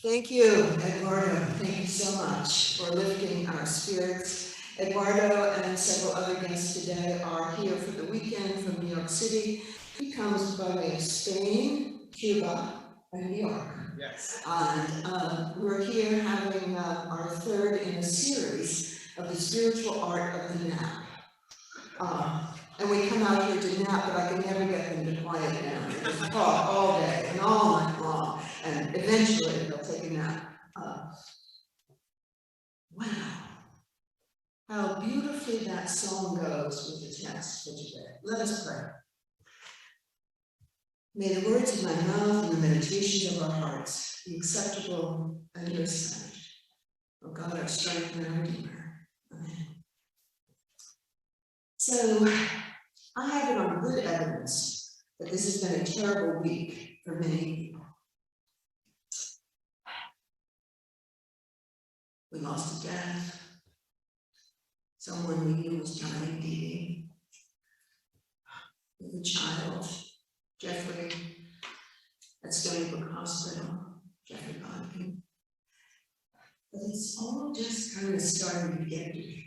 Thank you, Eduardo. Thank you so much for lifting our spirits. Eduardo and several other guests today are here for the weekend from New York City. He comes by way of Spain, Cuba, and New York. Yes. And we're here having our third in a series of the spiritual art of the nap. And we come out here to nap, but I can never get them to quiet down. They just talk all day and all night long, and eventually they'll take a nap. Wow, how beautifully that song goes with the text for today. Let us pray. May the words of my mouth and the meditations of our hearts be acceptable in your sight. O God, our strength and our Redeemer. Amen. So, I have it on good evidence that this has been a terrible week for many people. We lost a death. Someone we knew was dying deeply. With a child, Jeffrey, at Stony Brook Hospital, Jeffrey Bodkin. But it's all just kind of starting to get to me.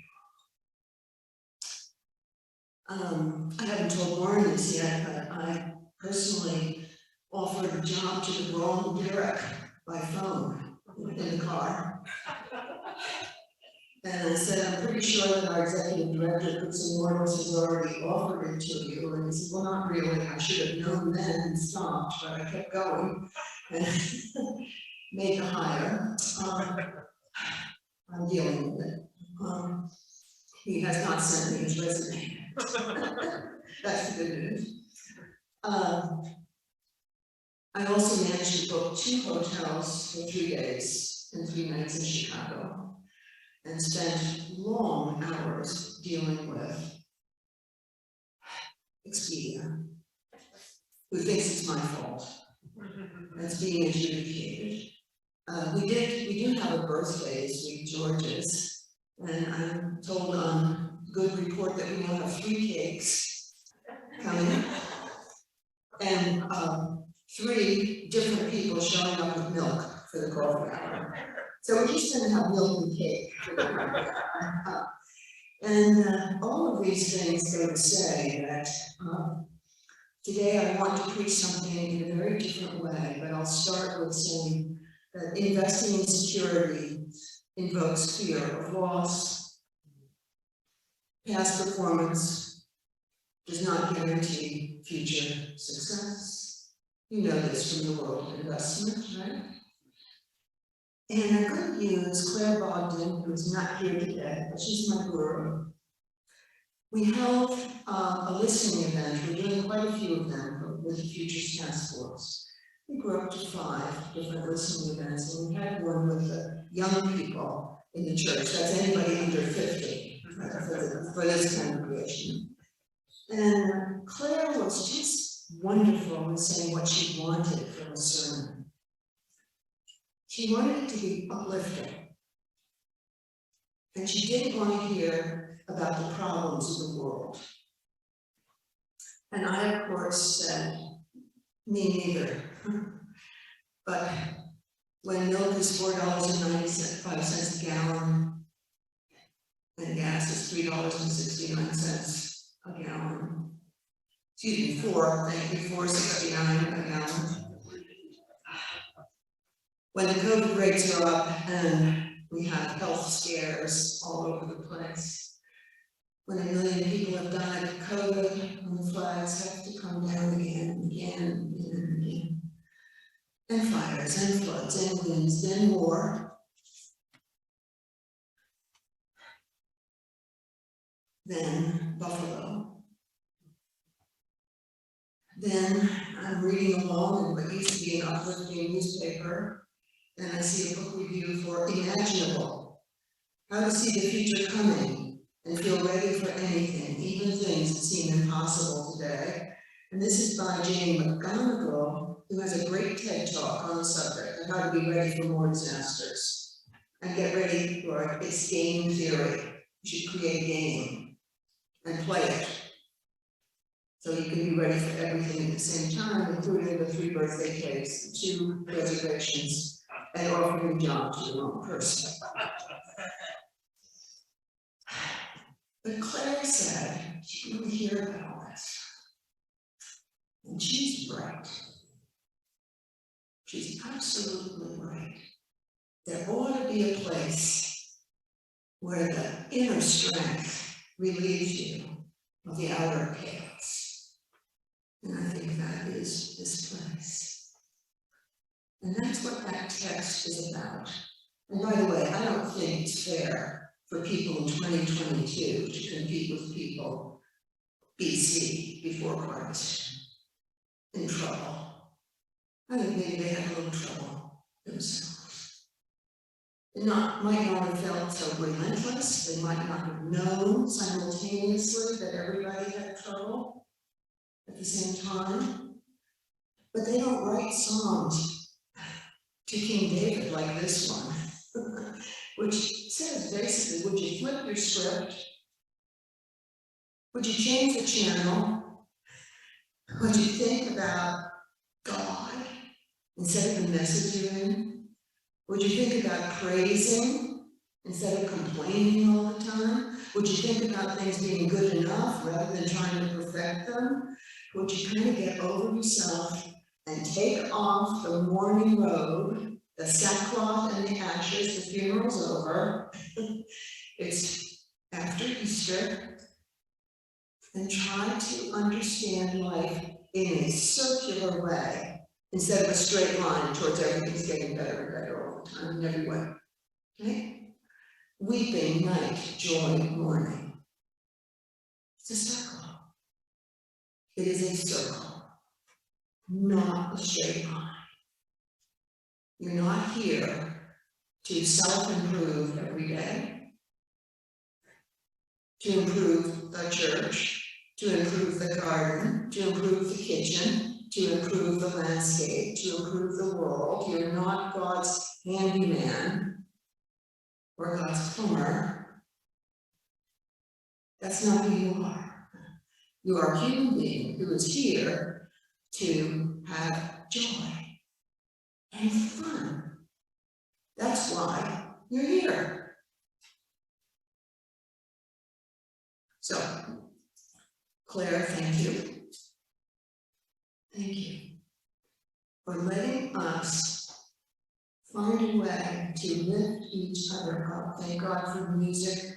I haven't told Lauren this yet, but I personally offered a job to the wrong Derek by phone in the car. And I said, I'm pretty sure that our executive director, Chris Mortals, has already offered it to you. And he said, well, not really. I should have known then and stopped, but I kept going and made the hire. I'm dealing with it. He has not sent me his resume. That's the good news. I also managed to book 2 hotels for 3 days and 3 nights in Chicago, and spent long hours dealing with Expedia, who thinks it's my fault. That's being adjudicated. We do have a birthday this week, George's, and I'm told on good report that we now have 3 cakes coming, and 3 different people showing up with milk for the coffee hour. So we're just going to have milk and cake. And all of these things go to say that today I want to preach something in a very different way, but I'll start with saying that investing in security invokes fear of loss. Past performance does not guarantee future success. You know this from the world of investment, right? And the good news, Claire Bogdan, who is not here today, but she's my guru. We held a listening event. We're doing quite a few of them with the Futures Task Force. We grew up to 5 different listening events, and we had one with the young people in the church. That's anybody under 50 for this congregation. And Claire was just wonderful in saying what she wanted from a sermon. She wanted it to be uplifting. And she didn't want to hear about the problems of the world. And I, of course, said, me neither. But when milk is $4.95 a gallon, and gas is $3.69 a gallon, excuse me, $4.69 a gallon. When the COVID rates are up and we have health scares all over the place, when 1 million people have died of COVID, and the flags have to come down again and again and again and again, and fires and floods and winds, then war, then Buffalo. Then I'm reading along in what used to be an uplifting newspaper, and I see a book review for Imaginable, How to See the Future Coming and Feel Ready for Anything, Even Things That Seem Impossible Today. And this is by Jane McGonigal, who has a great TED Talk on the subject of how to be ready for more disasters and get ready for its game theory. You should create a game and play it, so you can be ready for everything at the same time, including the 3 birthday cakes, the 2 reservations and offering a job to the wrong person. But Claire said she didn't hear about this. And she's right. She's absolutely right. There ought to be a place where the inner strength relieves you of the outer chaos. And I think that is this place. And that's what that text is about. And by the way, I don't think it's fair for people in 2022 to compete with people BC, before Christ, in trouble. I think maybe they had a little trouble themselves. They might not have felt so relentless. They might not have known simultaneously that everybody had trouble at the same time. But they don't write songs to King David like this one, which says basically, would you flip your script? Would you change the channel? Would you think about God instead of the message you're in? Would you think about praising instead of complaining all the time? Would you think about things being good enough rather than trying to perfect them? Would you kind of get over yourself and take off the mourning robe, the sackcloth and the ashes? The funeral's over. It's after Easter. And try to understand life in a circular way instead of a straight line towards everything's getting better and better all the time in every way. Okay? Weeping, night, joy, morning. It's a circle. It is a circle, not a straight line. You're not here to self-improve every day, to improve the church, to improve the garden, to improve the kitchen, to improve the landscape, to improve the world. You're not God's handyman or God's plumber. That's not who you are. You are a human being who is here to have joy and fun. That's why you're here. So, Claire, thank you. Thank you for letting us find a way to lift each other up. Thank God for music.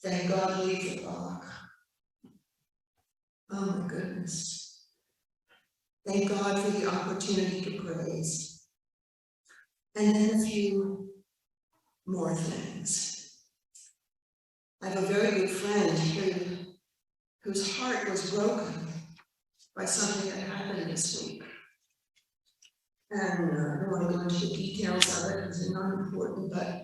Thank God leave the rock. Oh my goodness. Thank God for the opportunity to praise. And then a few more things. I have a very good friend whose heart was broken by something that happened this week. And I don't want to go into the details of it because they're not important, but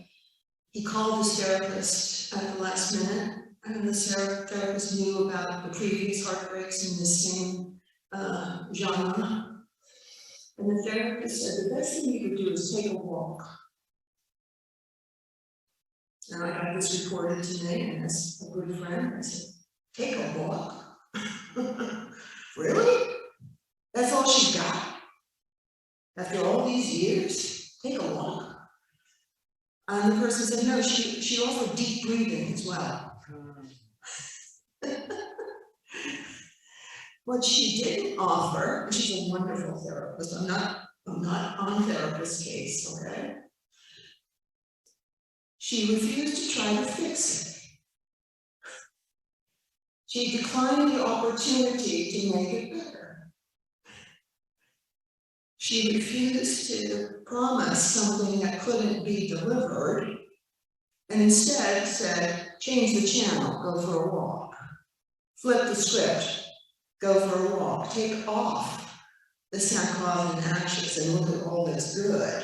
he called his therapist at the last minute, and the therapist knew about the previous heartbreaks in the same genre. And the therapist said, the best thing you could do is take a walk. And I got this reported to me, and as a good friend, I said, take a walk? Really? That's all she got? After all these years? Take a walk? And the person said, no, she offered deep breathing as well. What she didn't offer, and she's a wonderful therapist, I'm not on therapist's case, okay? She refused to try to fix it. She declined the opportunity to make it better. She refused to promise something that couldn't be delivered, and instead said, change the channel, go for a walk. Flip the script, go for a walk. Take off the sackcloth and ashes and look at all that's good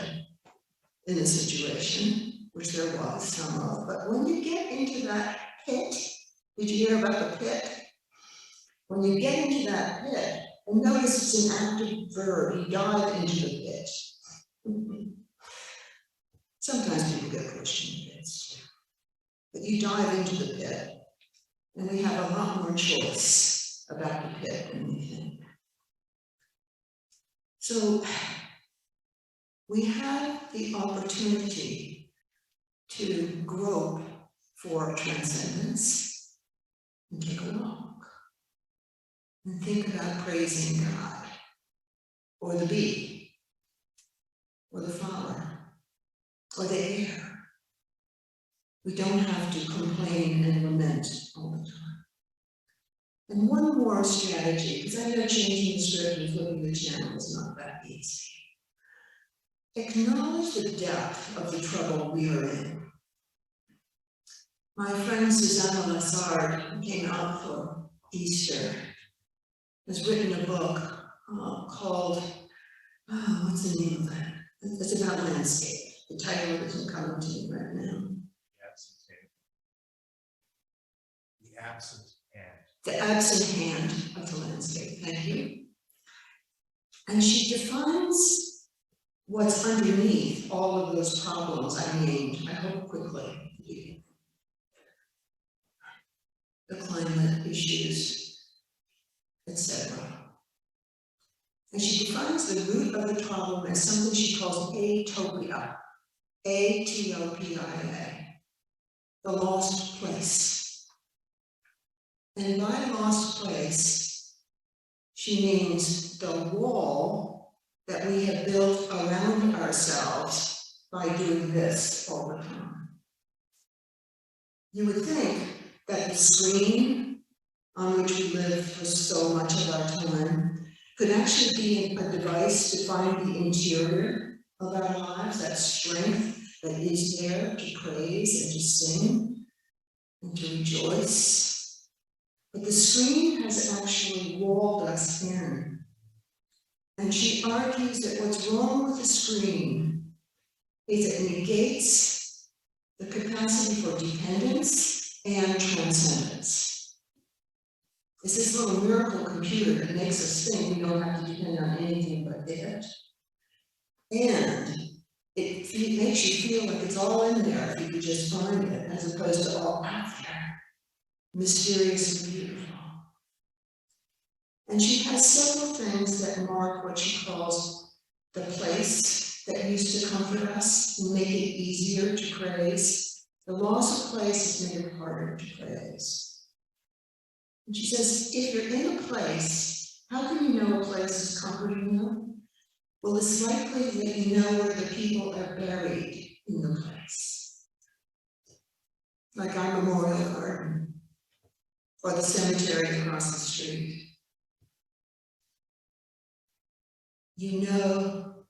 in the situation, which there was some of. But when you get into that pit, did you hear about the pit? When you get into that pit, and notice it's an active verb, you dive into the pit. Sometimes people get pushed in pits, but you dive into the pit, and we have a lot more choice about the pit than we think. So we have the opportunity to grope for transcendence and take a walk and think about praising God, or the bee, or the flower, or the air. We don't have to complain and lament all the time. And one more strategy, because I know changing the script and flipping the channel is not that easy. Acknowledge the depth of the trouble we are in. My friend Susanna Lassard, who came out for Easter, has written a book called, what's the name of it? It's about landscape. The title isn't coming to me right now. The absent hand. The absent hand of the landscape, thank you. And she defines what's underneath all of those problems I named, I hope quickly. The climate issues, etc. And she defines the root of the problem as something she calls atopia, A-T-O-P-I-A, the lost place. And by lost place, she means the wall that we have built around ourselves by doing this all the time. You would think that the screen on which we live for so much of our time could actually be a device to find the interior of our lives, that strength that is there to praise and to sing and to rejoice. But the screen has actually walled us in. And she argues that what's wrong with the screen is it negates the capacity for dependence and transcendence. It's this little miracle computer that makes us think we don't have to depend on anything but it. And it makes you feel like it's all in there if you could just find it, as opposed to all out there, mysterious and beautiful. And she has several things that mark what she calls the place that used to comfort us and make it easier to praise. The loss of place has made it harder to praise. And she says, if you're in a place, how can you know a place is comforting you? Well, it's likely that you know where the people are buried in the place. Like our memorial garden, or the cemetery across the street. You know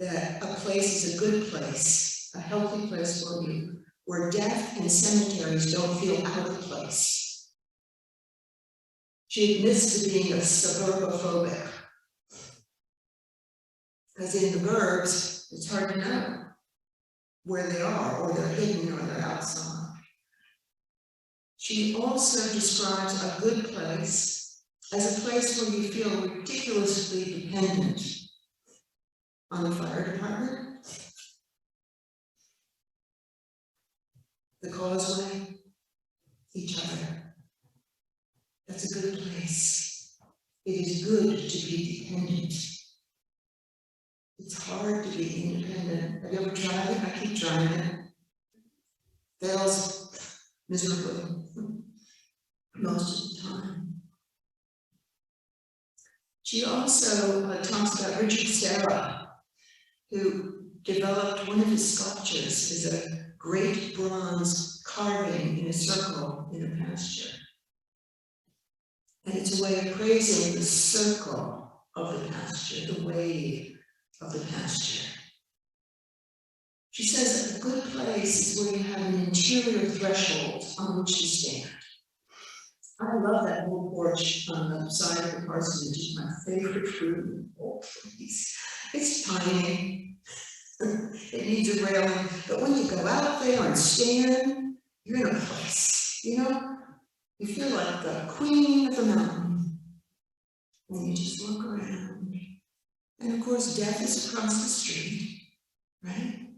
that a place is a good place, a healthy place for you, where death and cemeteries don't feel out of place. She admits to being a suburbophobic. Because in the burbs, it's hard to know where they are, or they're hidden, or they're outside. She also describes a good place as a place where you feel ridiculously dependent on the fire department, the causeway, each other. That's a good place. It is good to be dependent. It's hard to be independent. Have you ever tried it? I keep trying it. Fails miserably most of the time. She also talks about Richard Serra, who developed one of his sculptures as a great bronze carving in a circle in a pasture. And it's a way of praising the circle of the pasture, the wave of the pasture. She says that a good place is where you have an interior threshold on which to stand. I love that little porch on the side of the parsonage. It's my favorite room. Oh, please. It's tiny. It needs a railing. But when you go out there and stand, you're in a place, you know? You feel like the queen of the mountain. And you just look around. And of course, death is across the street, right?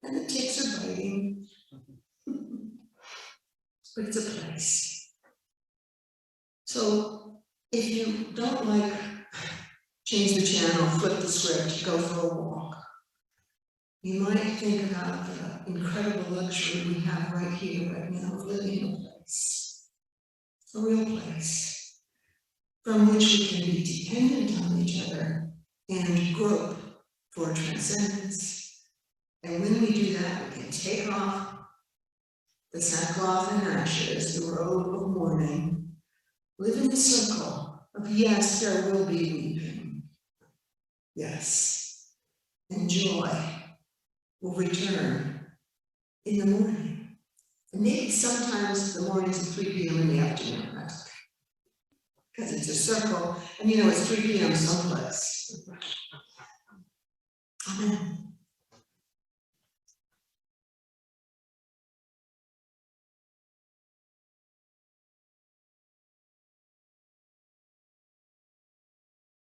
And the ticks are biting. But it's a place. So if you don't like change the channel, flip the script, go for a walk. You might think about the incredible luxury we have right here, right now, of living in a place, a real place, from which we can be dependent on each other and grope for transcendence. And when we do that, we can take off the sackcloth and ashes, the robe of mourning, live in the circle of yes, there will be weeping. Yes, and joy will return in the morning. And maybe sometimes the morning's at 3 p.m. in the afternoon, right? Because it's a circle, and you know it's 3 p.m. someplace. Amen.